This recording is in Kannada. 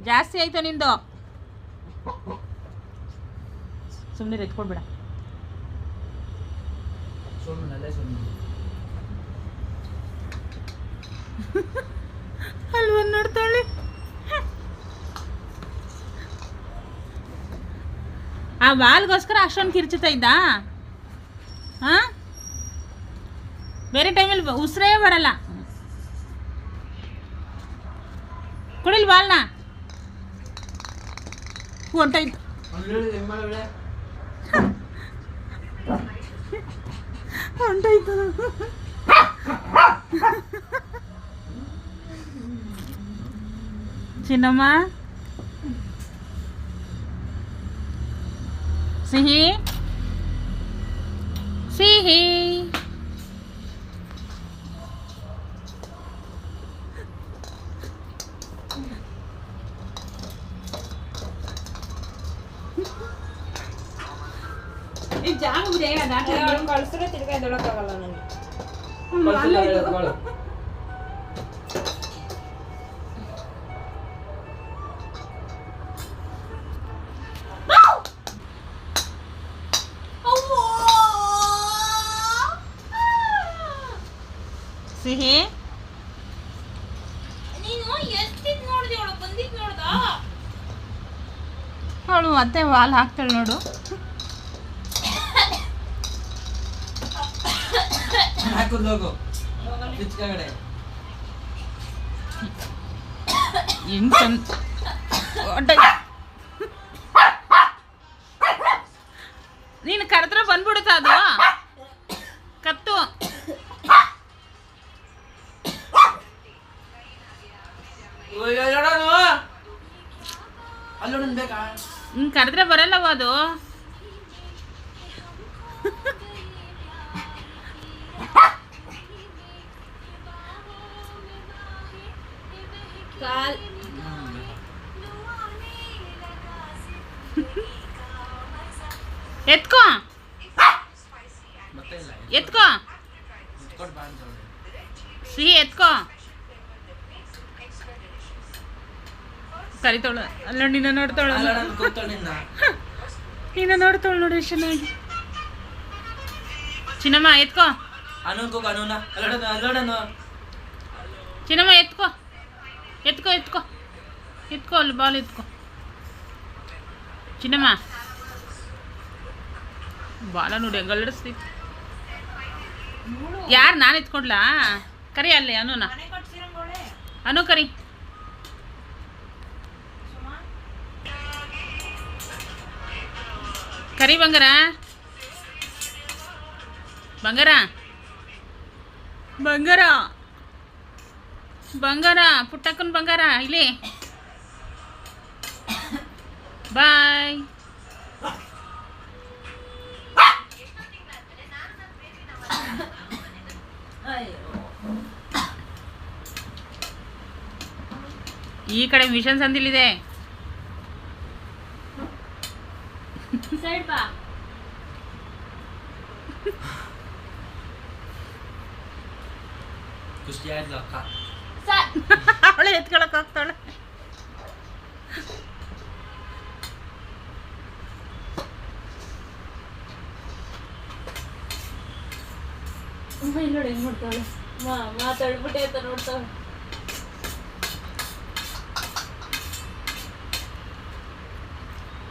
ಜಾಸ್ತಿ ಆಯ್ತು ನಿಂದು. ಸುಮ್ಮನೆ ಎತ್ಕೊಡ್ಬೇಡ. ಅಲ್ವ ನೋಡ್ತಾಳೆ. ಆ ವಾಲ್ಗೋಸ್ಕರ ಅಷ್ಟೊಂದು ಕಿರ್ಚುತ್ತಾ ಇದ್ದ. ಹಾಂ, ಬೇರೆ ಟೈಮಲ್ಲಿ ಉಸಿರೇ ಬರಲ್ಲ. ಕೊಡಿಲ್ ವಾಲ್ನ ಹೊಂಟಾಯ್ತು. ಹೊಂಟಾಯ್ತು. ಚಿನ್ನಮ್ಮ ಸಿಹಿ ಸಿಹಿ. ಜಾಗ ಕಳ್ಸಿದ್ರೆ ತಿರ್ಗಾ ಎದೊಳಕ್ಕಾಗಲ್ಲ ನನಗೆ. ಸಿಹಿ ನೀನು ಎಷ್ಟಿದ್ ನೋಡಿದೆ ಅವಳು ಬಂದಿದ್ ನೋಡ್ದ ಅವಳು ಮತ್ತೆ ವಾಲ್ ಹಾಕ್ತಾಳೆ ನೋಡು. ನೀನು ಕರೆದ್ರೆ ಬಂದ್ಬಿಡುತ್ತ ಅದು ಕತ್ತು. ಕರೆದ್ರೆ ಬರಲ್ಲವ ಅದು. ಎತ್ಕೋ ಎತ್ಕೋ ಸಿಹಿ ಎತ್ಕೋ. ಕರಿತೋಳು ಅಲ್ಲ, ನಿನ್ನ ನೋಡ್ತಾಳು. ನಿನ್ನ ನೋಡ್ತಾಳು ನೋಡಿ ಎಷ್ಟು ಚೆನ್ನಾಗಿ. ಚಿನ್ನಮ್ಮ ಎತ್ಕೋ. ಚಿನ್ನಮ್ಮ ಎತ್ಕೋ ಎತ್ಕೋ ಎತ್ಕೋ ಎತ್ಕೋ. ಅಲ್ಲಿ ಬಾಲ್ ಎತ್ಕೋ ಚಿನ್ನಮ್ಮ. ಬಾಲ ನೋಡಿ ಹೆಂಗಲ್ಡಿಸ್ತೀವಿ. ಯಾರು ನಾನು ಎತ್ಕೊಡ್ಲಾ? ಕರಿ ಅಲ್ಲಿ ಅನುನ. ಅನು ಕರಿ. ಕರಿ ಬಂಗಾರ. ಬಂಗಾರ ಬಂಗಾರ ಬಂಗಾರ ಪುಟ್ಟಕ್ಕನ ಬಂಗಾರ ಇಲ್ಲಿ ಬಾಯ್. ಈ ಕಡೆ ಮಿಷನ್ ಸಂದಿಲಿದೆ. ಅವಳೆ ಎತ್ಕೊಳಕ್ ಹೋಗ್ತಾಳೆ. ನೋಡಿ ಹೆಂಗ್ ಮಾಡ್ತಾಳೆ. ಮಾತಾಡ್ಬಿಟ್ಟೆ ಅಂತ ನೋಡ್ತಾಳೆ.